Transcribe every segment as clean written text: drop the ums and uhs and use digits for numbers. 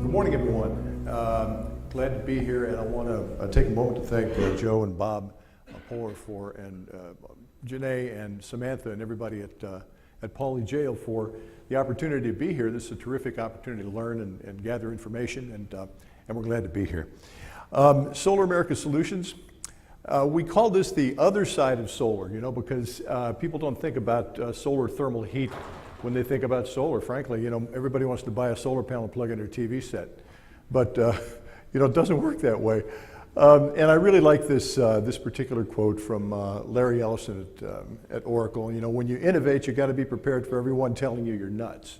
Good morning, everyone. Glad to be here, and I want to take a moment to thank Joe and Bob Poehler and Janae and Samantha and everybody at Pauly Jail for the opportunity to be here. This is a terrific opportunity to learn and gather information, and we're glad to be here. Solar America Solutions. We call this the other side of solar, you know, because people don't think about solar thermal heat when they think about solar. Frankly, you know, everybody wants to buy a solar panel and plug in their TV set, but you know, it doesn't work that way. And I really like this particular quote from Larry Ellison at Oracle. You know, when you innovate, you got to be prepared for everyone telling you you're nuts.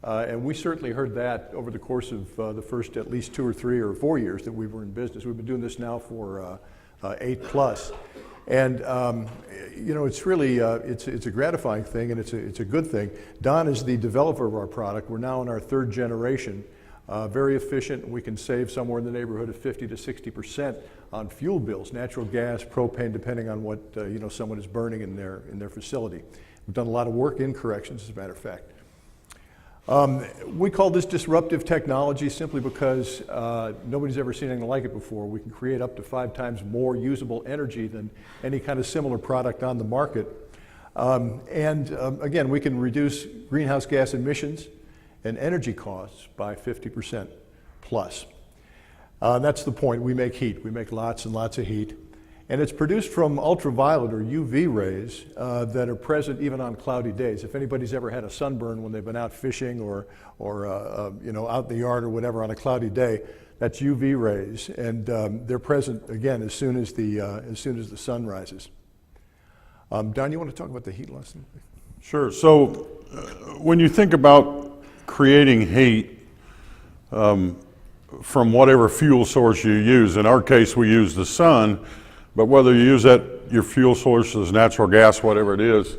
And we certainly heard that over the course of the first at least 2 or 3 or 4 years that we were in business. We've been doing this now for 8+. And you know, it's really it's a gratifying thing, and it's a good thing. Don is the developer of our product. We're now in our 3rd generation. Very efficient. We can save somewhere in the neighborhood of 50 to 60% on fuel bills, natural gas, propane, depending on what you know someone is burning in their facility. We've done a lot of work in corrections, as a matter of fact. We call this disruptive technology simply because nobody's ever seen anything like it before. We can create up to 5 times more usable energy than any kind of similar product on the market. Again, we can reduce greenhouse gas emissions and energy costs by 50% plus. That's the point. We make heat. We make lots and lots of heat. And it's produced from ultraviolet or UV rays that are present even on cloudy days. If anybody's ever had a sunburn when they've been out fishing or you know, out in the yard or whatever on a cloudy day, that's UV rays, and they're present again as soon as the sun rises. Don, you want to talk about the heat loss? Sure. So when you think about creating heat from whatever fuel source you use, in our case we use the sun, but whether you use your fuel source is natural gas, whatever it is,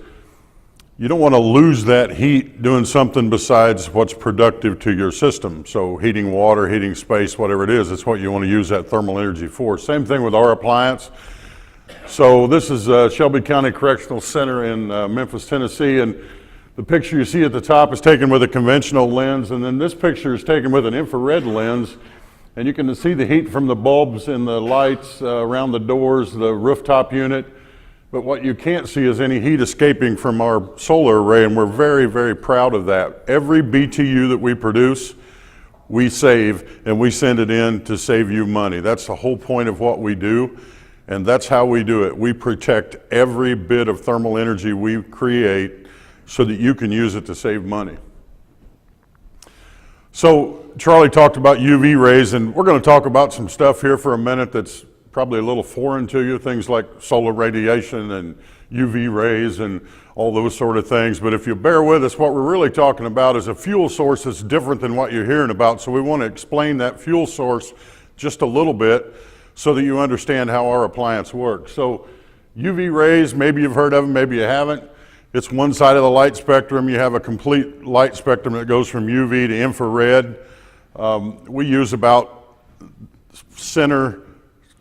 you don't want to lose that heat doing something besides what's productive to your system. So heating water, heating space, whatever it is, it's what you want to use that thermal energy for. Same thing with our appliance. So this is Shelby County Correctional Center in Memphis, Tennessee, and the picture you see at the top is taken with a conventional lens, and then this picture is taken with an infrared lens. And you can see the heat from the bulbs and the lights around the doors, the rooftop unit. But what you can't see is any heat escaping from our solar array, and we're very, very proud of that. Every BTU that we produce, we save, and we send it in to save you money. That's the whole point of what we do, and that's how we do it. We protect every bit of thermal energy we create so that you can use it to save money. So Charlie talked about UV rays, and we're going to talk about some stuff here for a minute that's probably a little foreign to you, things like solar radiation and UV rays and all those sort of things. But if you bear with us, what we're really talking about is a fuel source that's different than what you're hearing about. So we want to explain that fuel source just a little bit so that you understand how our appliance works. So UV rays, maybe you've heard of them, maybe you haven't. It's one side of the light spectrum. You have a complete light spectrum that goes from UV to infrared. We use about center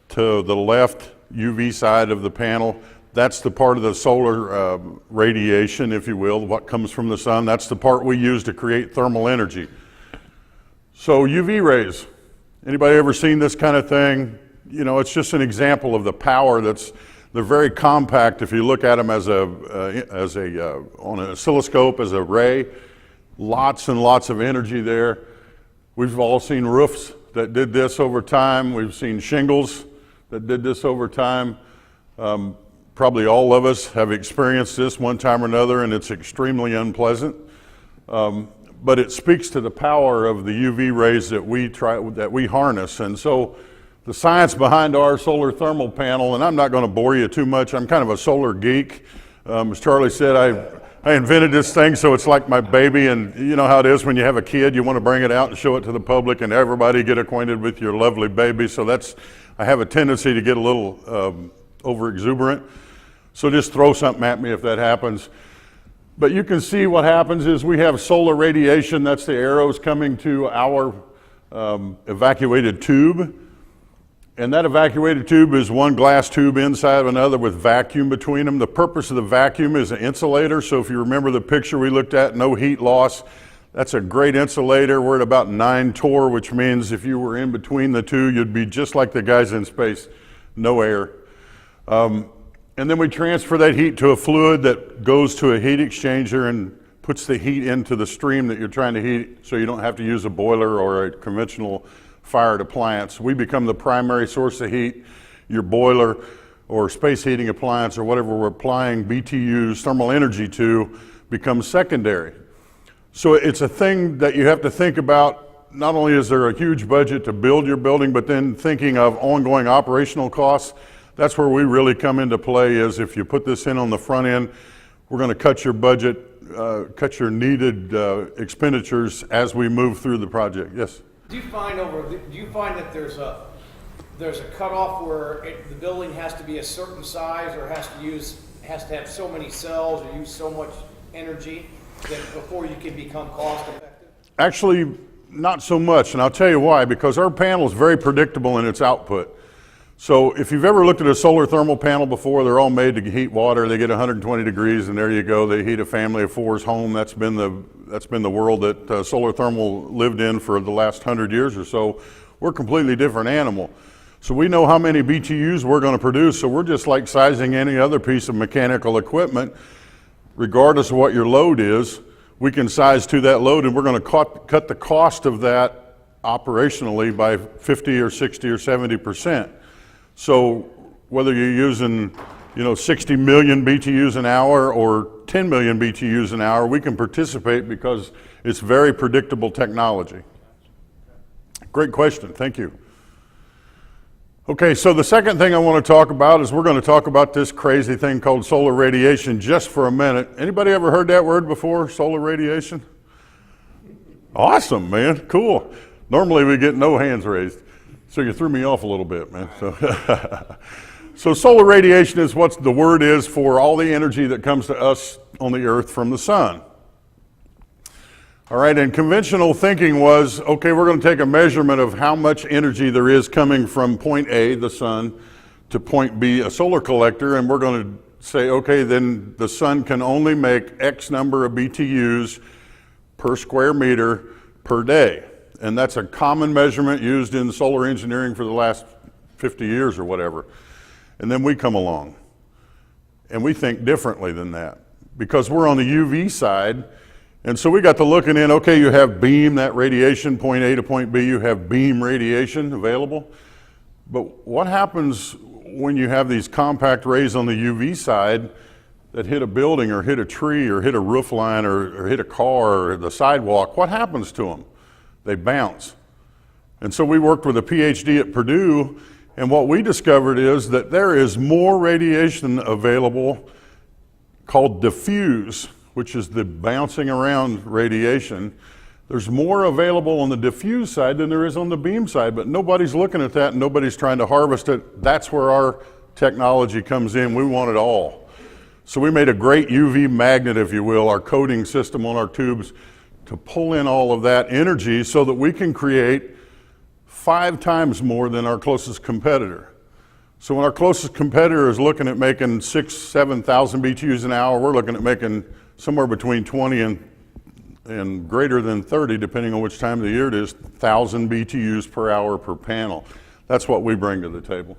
to the left UV side of the panel. That's the part of the solar radiation, if you will, what comes from the sun. That's the part we use to create thermal energy. So UV rays, anybody ever seen this kind of thing? You know, it's just an example of the power they're very compact if you look at them on an oscilloscope as a ray. Lots and lots of energy there. We've all seen roofs that did this over time. We've seen shingles that did this over time. Probably all of us have experienced this one time or another, and it's extremely unpleasant. But it speaks to the power of the UV rays that we harness. And so the science behind our solar thermal panel, and I'm not going to bore you too much. I'm kind of a solar geek. As Charlie said, I invented this thing, so it's like my baby, and you know how it is when you have a kid, you want to bring it out and show it to the public and everybody get acquainted with your lovely baby. So I have a tendency to get a little over exuberant. So just throw something at me if that happens. But you can see what happens is we have solar radiation. That's the arrows coming to our evacuated tube. And that evacuated tube is one glass tube inside of another with vacuum between them. The purpose of the vacuum is an insulator. So if you remember the picture we looked at, no heat loss, That's a great insulator. We're at about 9 torr, which means if you were in between the two, you'd be just like the guys in space, no air. And then we transfer that heat to a fluid that goes to a heat exchanger and puts the heat into the stream that you're trying to heat, so you don't have to use a boiler or a conventional fired appliance. We become the primary source of heat. Your boiler or space heating appliance or whatever we're applying BTUs, thermal energy to, becomes secondary. So it's a thing that you have to think about. Not only is there a huge budget to build your building, but then thinking of ongoing operational costs. That's where we really come into play, is if you put this in on the front end, we're going to cut your budget, cut your needed expenditures as we move through the project. Yes? Do you find that there's a cutoff where the building has to be a certain size, or has to have so many cells or use so much energy that before you can become cost effective? Actually, not so much, and I'll tell you why. Because our panel is very predictable in its output. So if you've ever looked at a solar thermal panel before, they're all made to heat water. They get 120 degrees, and there you go. They heat a family of 4's home. That's been the world that solar thermal lived in for the last 100 years or so. We're a completely different animal. So we know how many BTUs we're going to produce. So we're just like sizing any other piece of mechanical equipment. Regardless of what your load is, we can size to that load, and we're going to cut the cost of that operationally by 50 or 60 or 70%. So whether you're using 60 million BTUs an hour or 10 million BTUs an hour, we can participate because it's very predictable technology. Great question, thank you. Okay, so the second thing I want to talk about is we're going to talk about this crazy thing called solar radiation just for a minute. Anybody ever heard that word before, solar radiation? Awesome, man, cool. Normally we get no hands raised. So you threw me off a little bit, man. So solar radiation is what the word is for all the energy that comes to us on the earth from the sun. All right, and conventional thinking was, okay, we're going to take a measurement of how much energy there is coming from point A, the sun, to point B, a solar collector, and we're going to say, okay, then the sun can only make X number of BTUs per square meter per day. And that's a common measurement used in solar engineering for the last 50 years or whatever. And then we come along, and we think differently than that because we're on the UV side. And so we got to looking in, okay, you have beam, that radiation, point A to point B, you have beam radiation available. But what happens when you have these compact rays on the UV side that hit a building or hit a tree or hit a roof line or hit a car or the sidewalk? What happens to them? They bounce. And so we worked with a PhD at Purdue, and what we discovered is that there is more radiation available called diffuse, which is the bouncing around radiation. There's more available on the diffuse side than there is on the beam side, but nobody's looking at that and nobody's trying to harvest it. That's where our technology comes in. We want it all. So we made a great UV magnet, if you will, our coating system on our tubes, to pull in all of that energy so that we can create 5 times more than our closest competitor. So when our closest competitor is looking at making 6,000 to 7,000 BTUs an hour, we're looking at making somewhere between 20 and greater than 30, depending on which time of the year it is, 1,000 BTUs per hour per panel. That's what we bring to the table.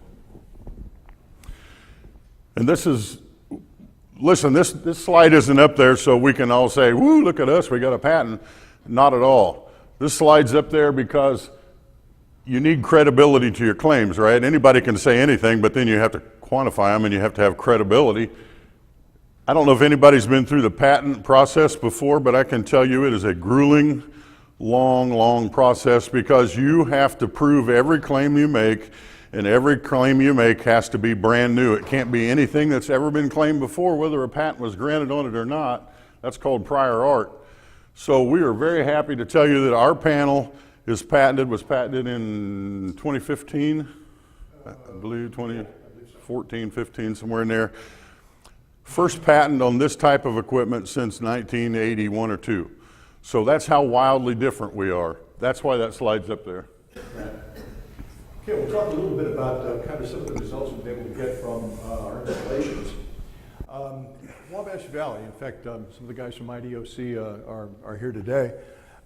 And this is, listen, this slide isn't up there so we can all say, woo, look at us, we got a patent. Not at all. This slide's up there because you need credibility to your claims, right? Anybody can say anything, but then you have to quantify them and you have to have credibility. I don't know if anybody's been through the patent process before, but I can tell you it is a grueling, long process because you have to prove every claim you make, and every claim you make has to be brand new. It can't be anything that's ever been claimed before, whether a patent was granted on it or not. That's called prior art. So we are very happy to tell you that our panel was patented in 2015, I believe 2014, 15, somewhere in there. First patent on this type of equipment since 1981 or 2. So that's how wildly different we are. That's why that slide's up there. Okay, we'll talk a little bit about kind of some of the results we've been able to get from our installations. Wabash Valley, in fact, some of the guys from IDOC are here today.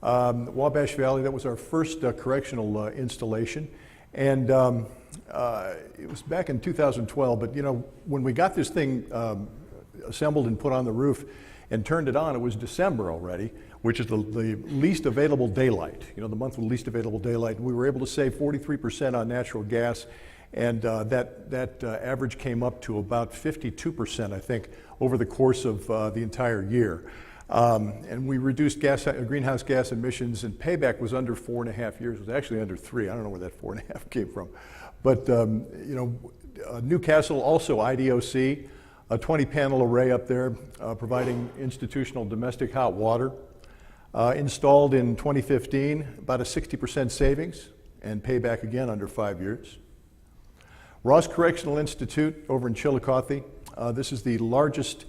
Wabash Valley, that was our first correctional installation. And it was back in 2012, but when we got this thing assembled and put on the roof and turned it on, it was December already, which is the least available daylight, the month with least available daylight. And we were able to save 43% on natural gas, and that average came up to about 52%, I think, over the course of the entire year. And we reduced greenhouse gas emissions, and payback was under 4.5 years. It was actually under 3. I don't know where that 4.5 came from. But, Newcastle, also IDOC, a 20-panel array up there providing institutional domestic hot water. Installed in 2015, about a 60% savings, and payback again under 5 years. Ross Correctional Institute over in Chillicothe. This is the largest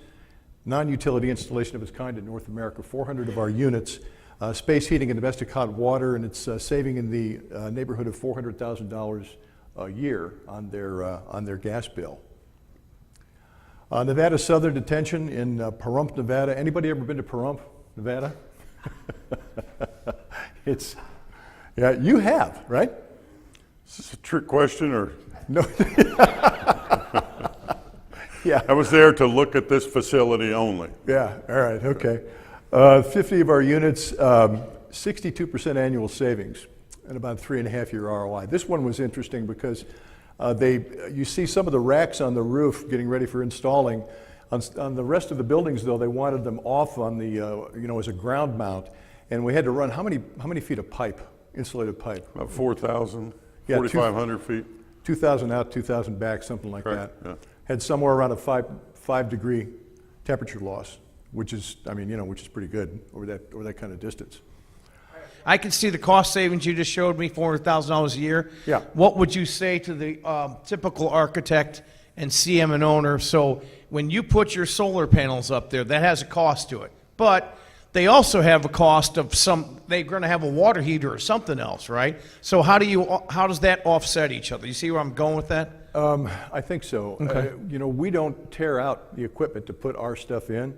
non-utility installation of its kind in North America, 400 of our units, space heating and domestic hot water, and it's saving in the neighborhood of $400,000 a year on their gas bill. Nevada Southern Detention in Pahrump, Nevada. Anybody ever been to Pahrump, Nevada? Yeah, you have, right? Is this a trick question or? No. Yeah. I was there to look at this facility only. Yeah, all right, okay. 50 of our units, 62% annual savings and about 3.5-year ROI. This one was interesting because you see some of the racks on the roof getting ready for installing. On the rest of the buildings, though, they wanted them off on the, as a ground mount, and we had to run how many feet of pipe, insulated pipe? About 4,000, Yeah, 4,500 feet. 2,000 out, 2,000 back, something like Correct, that. yeah. Had somewhere around a 5 degree temperature loss, which is pretty good over that kind of distance. I can see the cost savings you just showed me, $400,000 a year. Yeah. What would you say to the typical architect and CM and owner? So when you put your solar panels up there, that has a cost to it. But they also have a cost of they're going to have a water heater or something else, right? So how does that offset each other? You see where I'm going with that? I think so. Okay. We don't tear out the equipment to put our stuff in.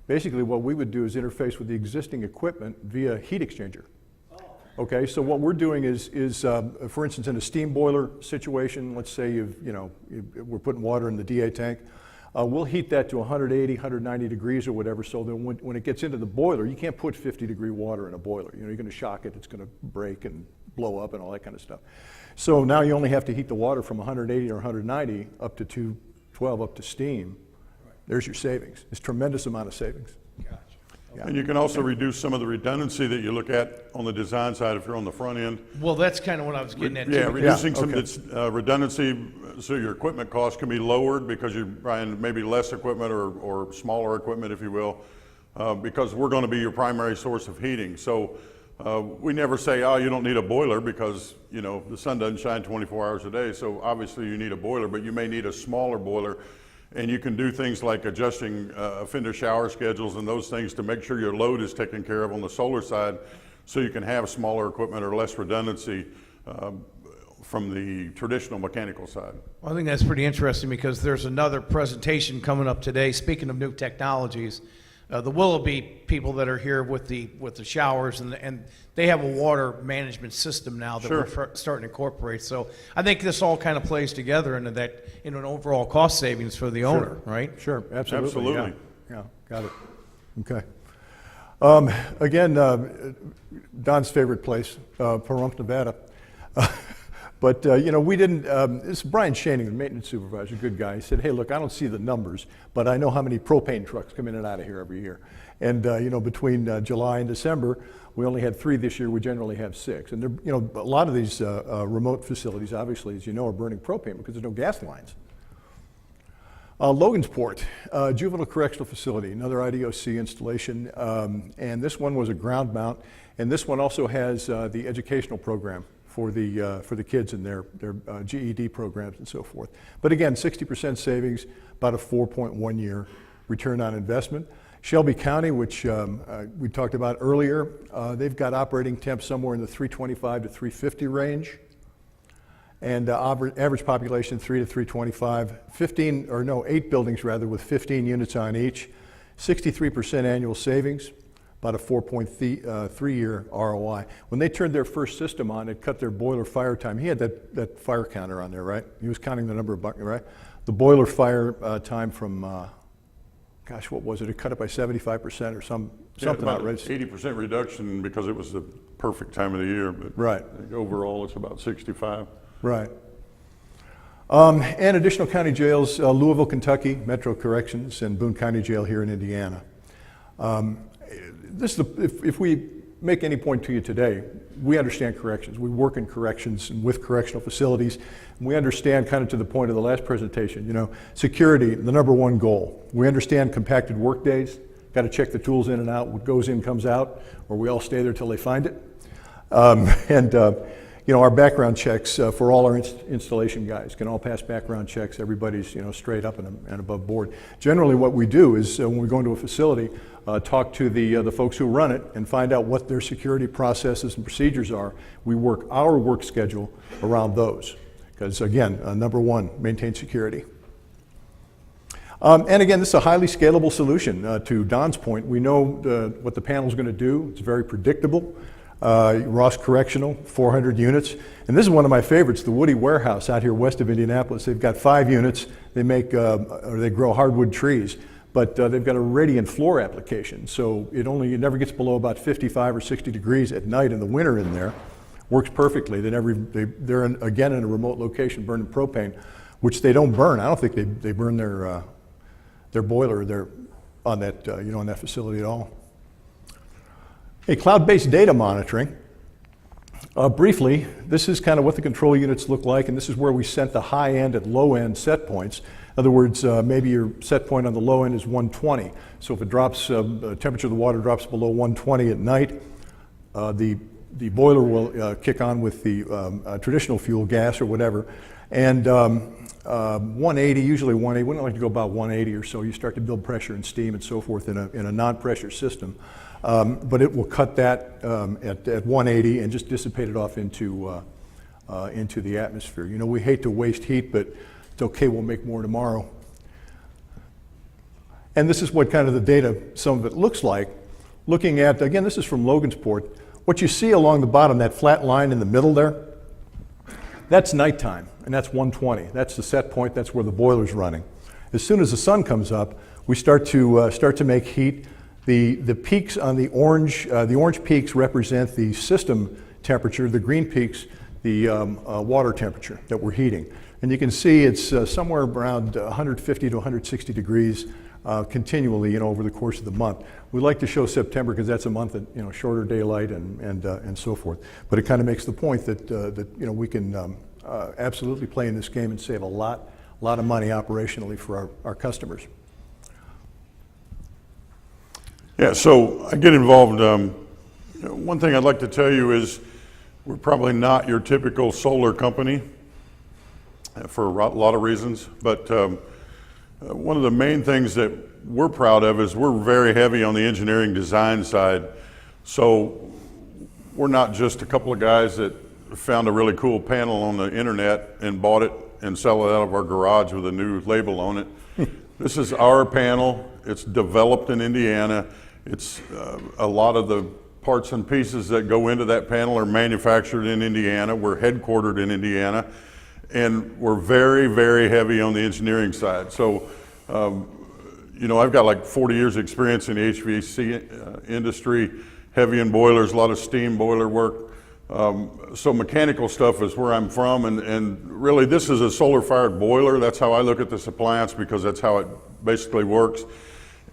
Basically, what we would do is interface with the existing equipment via heat exchanger. Okay, so what we're doing is for instance, in a steam boiler situation, let's say we're putting water in the DA tank, we'll heat that to 180, 190 degrees or whatever, so that when it gets into the boiler, you can't put 50-degree water in a boiler. You're going to shock it, it's going to break and blow up and all that kind of stuff. So now you only have to heat the water from 180 or 190 up to 212 up to steam. There's your savings. It's a tremendous amount of savings. Gotcha. Yeah. And you can also reduce some of the redundancy that you look at on the design side if you're on the front end. Well, that's kind of what I was getting at. Yeah, too. reducing some okay. redundancy so your equipment costs can be lowered because you're buying maybe less equipment or smaller equipment, if you will, because we're going to be your primary source of heating. So we never say, oh, you don't need a boiler because, the sun doesn't shine 24 hours a day. So obviously you need a boiler, but you may need a smaller boiler. And you can do things like adjusting fender shower schedules and those things to make sure your load is taken care of on the solar side so you can have smaller equipment or less redundancy from the traditional mechanical side. Well, I think that's pretty interesting because there's another presentation coming up today. Speaking of new technologies, the Willoughby people that are here with the showers and they have a water management system now that Sure. we're starting to incorporate. So I think this all kind of plays together into an overall cost savings for the owner, right? Sure, absolutely. Absolutely. Yeah, got it. Okay. Again, Don's favorite place, Pahrump, Nevada. But, we didn't, this is Brian Shaning, the maintenance supervisor, good guy. He said, hey, look, I don't see the numbers, but I know how many propane trucks come in and out of here every year. And, between July and December, we only had 3 this year. We generally have 6. And, a lot of these remote facilities, obviously, as you know, are burning propane because there's no gas lines. Logansport, juvenile correctional facility, another IDOC installation. And this one was a ground mount. And this one also has the educational program for the kids in their GED programs and so forth. But again, 60% savings, about a 4.1-year return on investment. Shelby County, which we talked about earlier, they've got operating temps somewhere in the 325 to 350 range. And average population 3 to 325, 8 buildings rather with 15 units on each, 63% annual savings, about a 4.3 year ROI. When they turned their first system on, it cut their boiler fire time. He had that fire counter on there, right? He was counting the number of buckets, right? The boiler fire time from, gosh, what was it? It cut it by 75% or something about outrageous. 80% reduction because it was the perfect time of the year. But Right. I think overall, it's about 65. Right. And additional county jails, Louisville, Kentucky, Metro Corrections, and Boone County Jail here in Indiana. If we make any point to you today, we understand corrections. We work in corrections and with correctional facilities. And we understand, kind of to the point of the last presentation, you know, security, the number one goal. We understand compacted work days. Got to check the tools in and out. What goes in comes out, or we all stay there till they find it. You know, our background checks for all our installation guys can all pass background checks. Everybody's, you know, straight up and above board. Generally, what we do is when we go into a facility, talk to the folks who run it and find out what their security processes and procedures are. We work our work schedule around those because, again, number one, maintain security. And again, this is a highly scalable solution. To Don's point, we know what the panel is going to do. It's very predictable. Ross Correctional, 400 units. And this is one of my favorites, the Woody Warehouse out here west of Indianapolis. They've got 5 units. They make, or they grow hardwood trees, but they've got a radiant floor application. So it never gets below about 55 or 60 degrees at night in the winter in there. Works perfectly. They're again in a remote location burning propane, which they don't burn. I don't think they burn their boiler on that, you know, on that facility at all. Hey, cloud-based data monitoring. Briefly, this is kind of what the control units look like, and this is where we set the high-end and low-end set points. In other words, maybe your set point on the low end is 120. So if it drops, the temperature of the water drops below 120 at night, the boiler will kick on with the traditional fuel, gas or whatever. And 180, usually 180, we don't like to go about 180 or so. You start to build pressure and steam and so forth in a non-pressure system. But it will cut that at 180 and just dissipate it off into the atmosphere. You know, we hate to waste heat, but it's okay, we'll make more tomorrow. And this is what kind of the data, some of it looks like. Looking at, again, this is from Logansport. What you see along the bottom, that flat line in the middle there, that's nighttime, and that's 120. That's the set point, that's where the boiler's running. As soon as the sun comes up, we start to make heat. The peaks on the orange peaks represent the system temperature, the green peaks, the water temperature that we're heating. And you can see it's somewhere around 150 to 160 degrees continually, you know, over the course of the month. We like to show September because that's a month that, you know, shorter daylight and so forth. But it kind of makes the point that you know, we can absolutely play in this game and save a lot of money operationally for our customers. Yeah, so I get involved. One thing I'd like to tell you is we're probably not your typical solar company for a lot of reasons, but one of the main things that we're proud of is we're very heavy on the engineering design side. So we're not just a couple of guys that found a really cool panel on the internet and bought it and sell it out of our garage with a new label on it. This is our panel. It's developed in Indiana. It's a lot of the parts and pieces that go into that panel are manufactured in Indiana. We're headquartered in Indiana, and we're very, very heavy on the engineering side. So, you know, I've got like 40 years experience in the HVAC industry, heavy in boilers, a lot of steam boiler work. So mechanical stuff is where I'm from, and really this is a solar-fired boiler. That's how I look at this appliance because that's how it basically works.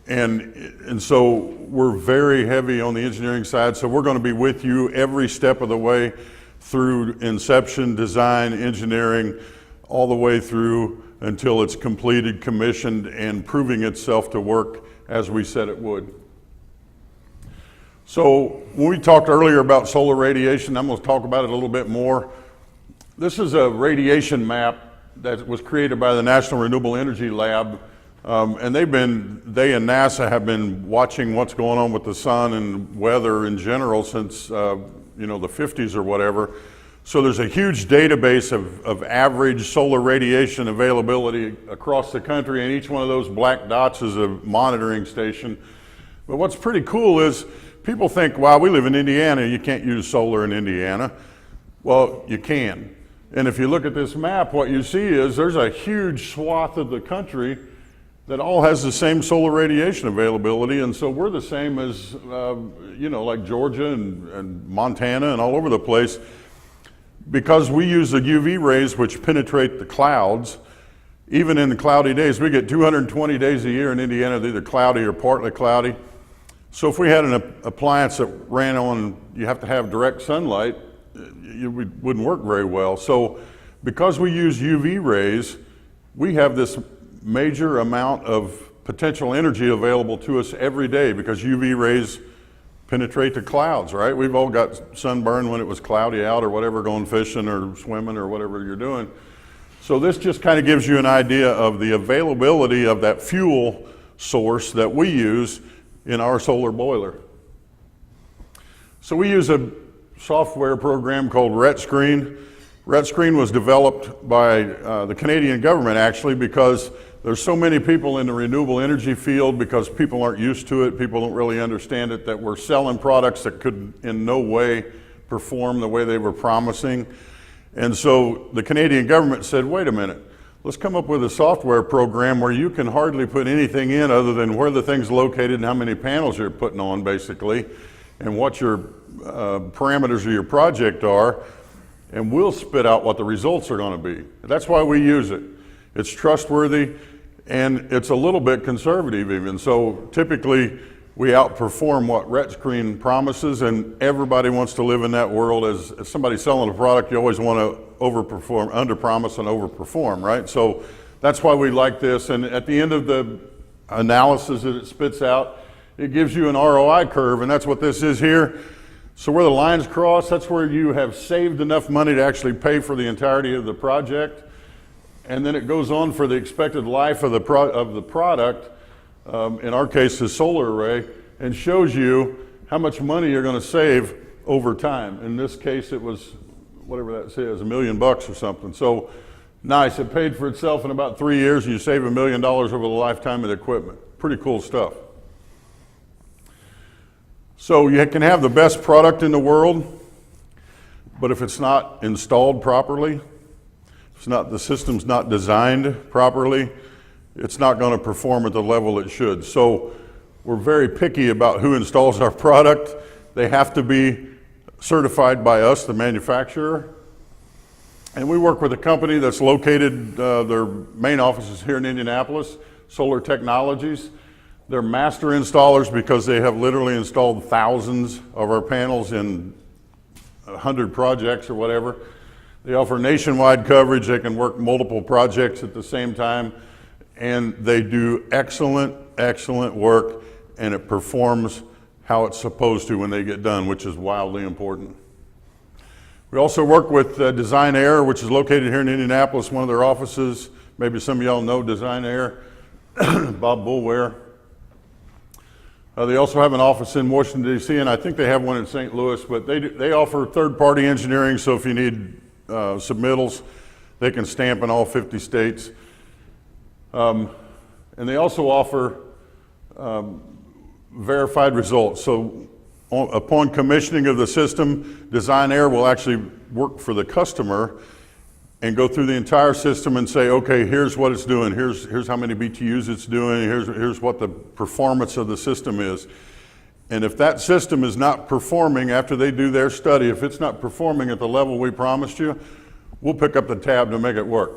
And so we're very heavy on the engineering side, so we're going to be with you every step of the way through inception, design, engineering, all the way through until it's completed, commissioned, and proving itself to work as we said it would. So when we talked earlier about solar radiation, I'm going to talk about it a little bit more. This is a radiation map that was created by the National Renewable Energy Lab. And they and NASA have been watching what's going on with the sun and weather in general since you know, the 50s or whatever. So there's a huge database of average solar radiation availability across the country, and each one of those black dots is a monitoring station But what's pretty cool is people think, wow, we live in Indiana, you can't use solar in Indiana. Well, you can. And if you look at this map, what you see is there's a huge swath of the country that all has the same solar radiation availability, and so we're the same as, like Georgia and Montana and all over the place. Because we use the UV rays which penetrate the clouds, even in the cloudy days, we get 220 days a year in Indiana, they're either cloudy or partly cloudy. So if we had an appliance that ran on, you have to have direct sunlight, it wouldn't work very well. So because we use UV rays, we have this major amount of potential energy available to us every day because UV rays penetrate the clouds, right? We've all got sunburn when it was cloudy out or whatever, going fishing or swimming or whatever you're doing. So this just kind of gives you an idea of the availability of that fuel source that we use in our solar boiler. So we use a software program called RetScreen. RetScreen was developed by the Canadian government actually because there's so many people in the renewable energy field because people aren't used to it, people don't really understand it, that we're selling products that could in no way perform the way they were promising. And so the Canadian government said, wait a minute, let's come up with a software program where you can hardly put anything in other than where the thing's located and how many panels you're putting on basically, and what your parameters of your project are, and we'll spit out what the results are going to be. That's why we use it. It's trustworthy and it's a little bit conservative even. So typically we outperform what RetScreen promises, and everybody wants to live in that world. As somebody selling a product, you always want to overperform, underpromise and overperform, right? So that's why we like this. And at the end of the analysis that it spits out, it gives you an ROI curve, and that's what this is here. So where the lines cross, that's where you have saved enough money to actually pay for the entirety of the project. And then it goes on for the expected life of the product, in our case the solar array, and shows you how much money you're going to save over time. In this case it was, whatever that says, $1 million or something. So nice, it paid for itself in about 3 years, and you save $1 million over the lifetime of the equipment. Pretty cool stuff. So you can have the best product in the world, but if it's not installed properly, the system's not designed properly, it's not going to perform at the level it should. So we're very picky about who installs our product. They have to be certified by us, the manufacturer. And we work with a company that's located, their main office is here in Indianapolis, Solar Technologies. They're master installers because they have literally installed thousands of our panels in 100 projects or whatever. They offer nationwide coverage. They can work multiple projects at the same time, and they do excellent, excellent work, and it performs how it's supposed to when they get done, which is wildly important. We also work with Design Air, which is located here in Indianapolis, one of their offices. Maybe some of y'all know Design Air, Bob Boulware. They also have an office in Washington, D.C., and I think they have one in St. Louis, but they offer third-party engineering, so if you need submittals, they can stamp in all 50 states. And they also offer verified results. So upon commissioning of the system, Design Air will actually work for the customer and go through the entire system and say, okay, here's what it's doing, here's how many BTUs it's doing, here's what the performance of the system is. And if that system is not performing after they do their study, if it's not performing at the level we promised you, we'll pick up the tab to make it work.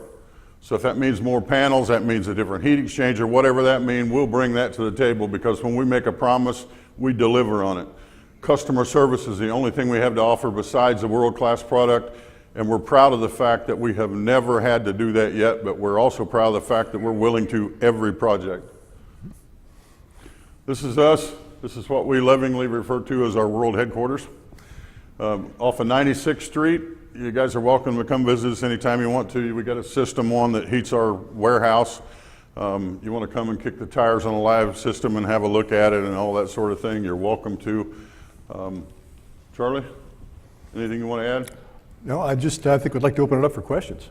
So if that means more panels, that means a different heat exchanger, whatever that means, we'll bring that to the table, because when we make a promise, we deliver on it. Customer service is the only thing we have to offer besides a world-class product, and we're proud of the fact that we have never had to do that yet, but we're also proud of the fact that we're willing to every project. This is us. This is what we lovingly refer to as our world headquarters. Off of 96th Street. You guys are welcome to come visit us anytime you want to. We got a system on that heats our warehouse. You want to come and kick the tires on a live system and have a look at it and all that sort of thing, you're welcome to. Charlie, anything you want to add? No, I think we'd like to open it up for questions.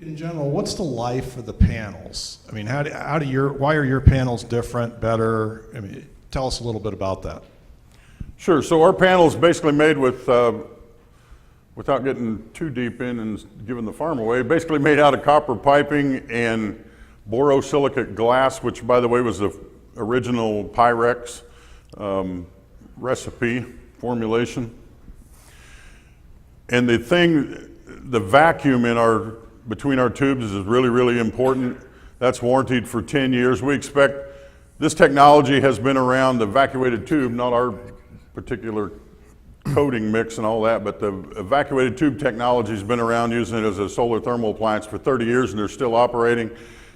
In general, what's the life of the panels? I mean, why are your panels different, better? I mean, tell us a little bit about that. Sure. So our panel is basically made with, without getting too deep in and giving the farm away, basically made out of copper piping and borosilicate glass, which, by the way, was the original Pyrex recipe formulation. And the vacuum between our tubes is really, really important. That's warranted for 10 years. We expect this technology has been around, the evacuated tube, not our particular coating mix and all that, but the evacuated tube technology has been around using it as a solar thermal appliance for 30 years, and they're still operating.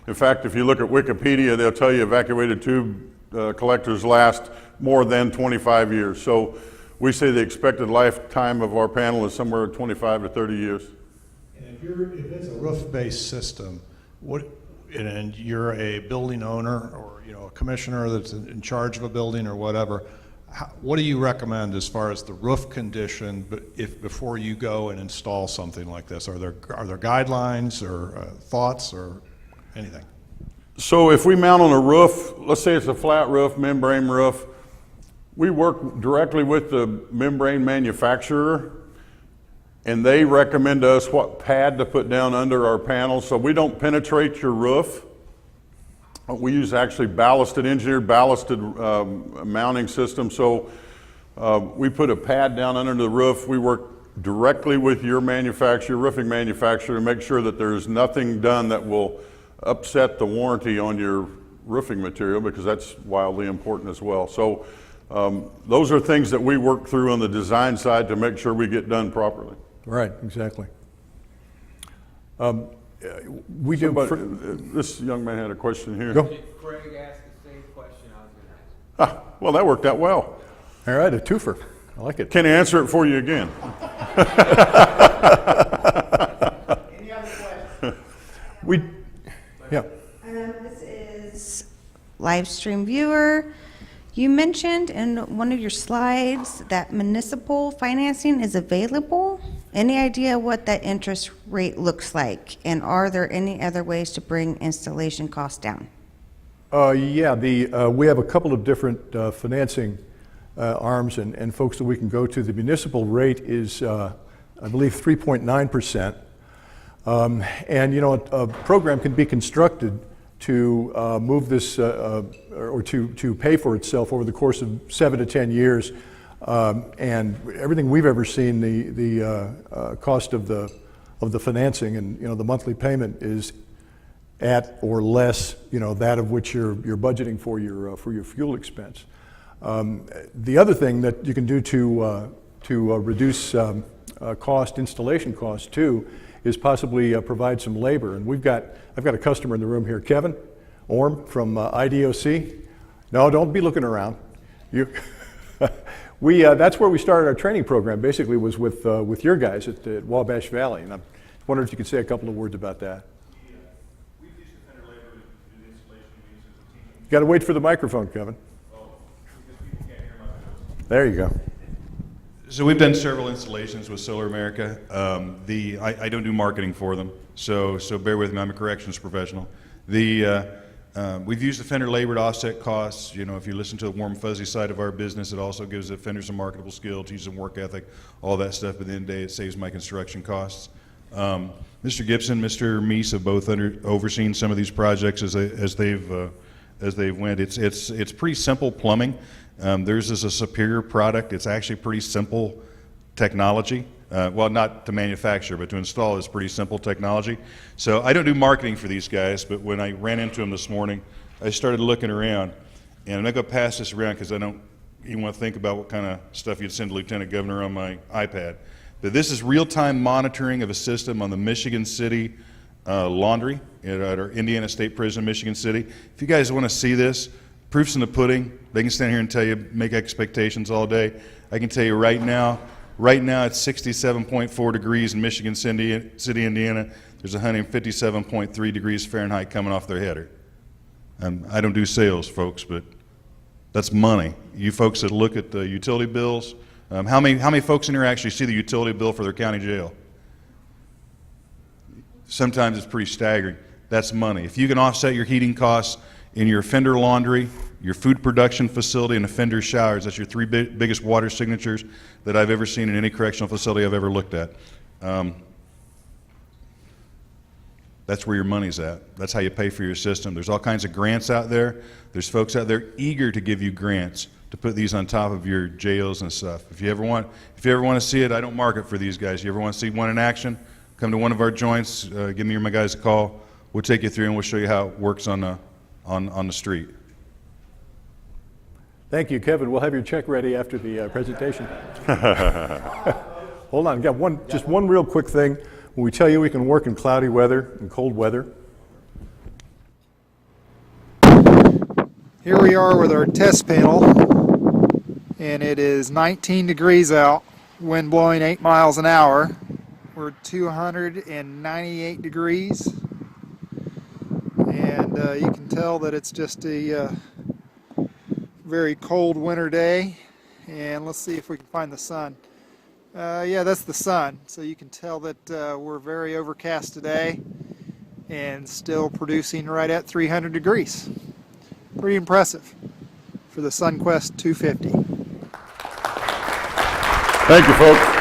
In fact, if you look at Wikipedia, they'll tell you evacuated tube collectors last more than 25 years. So we say the expected lifetime of our panel is somewhere 25 to 30 years. And if it's a roof-based system, and you're a building owner or a commissioner that's in charge of a building or whatever, what do you recommend as far as the roof condition before you go and install something like this? Are there guidelines or thoughts or anything? So if we mount on a roof, let's say it's a flat roof, membrane roof, we work directly with the membrane manufacturer, and they recommend to us what pad to put down under our panels, so we don't penetrate your roof. We use actually engineered ballasted mounting system, so we put a pad down under the roof. We work directly with your roofing manufacturer, to make sure that there's nothing done that will upset the warranty on your roofing material, because that's wildly important as well. So those are things that we work through on the design side to make sure we get done properly. Right, exactly. This young man had a question here. Go. Craig asked the same question I was going to ask. Well, that worked out well. All right, a twofer. I like it. Can I answer it for you again? Any other questions? Yeah. This is live stream viewer. You mentioned in one of your slides that municipal financing is available. Any idea what that interest rate looks like? And are there any other ways to bring installation costs down? Yeah, we have a couple of different financing arms and folks that we can go to. The municipal rate is, I believe, 3.9%. And a program can be constructed to move this or to pay for itself over the course of 7 to 10 years. And everything we've ever seen, the cost of the financing and the monthly payment is at or less that of which you're budgeting for your fuel expense. The other thing that you can do to reduce installation costs too, is possibly provide some labor. And I've got a customer in the room here, Kevin Orm from IDOC. No, don't be looking around. That's where we started our training program. Basically, was with your guys at Wabash Valley, and I'm wondering if you could say a couple of words about that. We've used defender labor to do the installation we use as a team. You got to wait for the microphone, Kevin. Oh, because people can't hear my voice. There you go. So we've done several installations with Solar America. I don't do marketing for them, so bear with me. I'm a corrections professional. We've used offender labor to offset costs. If you listen to the warm fuzzy side of our business, it also gives offenders a marketable skill, teaches them work ethic, all that stuff. But at the end of the day, it saves my construction costs. Mr. Gibson, Mr. Meese have both overseen some of these projects as they've went. It's pretty simple plumbing. Theirs is a superior product. It's actually pretty simple technology. Well, not to manufacture, but to install is pretty simple technology. So I don't do marketing for these guys, but when I ran into them this morning, I started looking around. And I'm not going to pass this around because I don't even want to think about what kind of stuff you'd send to Lieutenant Governor on my iPad. But this is real-time monitoring of a system on the Michigan City laundry at our Indiana State Prison, Michigan City. If you guys want to see this, proof's in the pudding. They can stand here and tell you, make expectations all day. I can tell you right now it's 67.4 degrees in Michigan City, Indiana. There's 157.3 degrees Fahrenheit coming off their header. I don't do sales, folks, but that's money. You folks that look at the utility bills, how many folks in here actually see the utility bill for their county jail? Sometimes it's pretty staggering. That's money. If you can offset your heating costs in your offender laundry, your food production facility, and offender showers. That's your three biggest water signatures that I've ever seen in any correctional facility I've ever looked at. That's where your money's at. That's how you pay for your system. There's all kinds of grants out there. There's folks out there eager to give you grants to put these on top of your jails and stuff. If you ever want to see it, I don't market for these guys. You ever want to see one in action? Come to one of our joints. Give me or my guys a call. We'll take you through and we'll show you how it works on the street. Thank you, Kevin. We'll have your check ready after the presentation. Hold on, got just one real quick thing. When we tell you we can work in cloudy weather and cold weather. Here we are with our test panel, and it is 19 degrees out, wind blowing 8 miles an hour. We're 298 degrees, and you can tell that it's just a very cold winter day. And let's see if we can find the sun. Yeah, that's the sun. So you can tell that we're very overcast today and still producing right at 300 degrees. Pretty impressive for the SunQuest 250. Thank you, folks.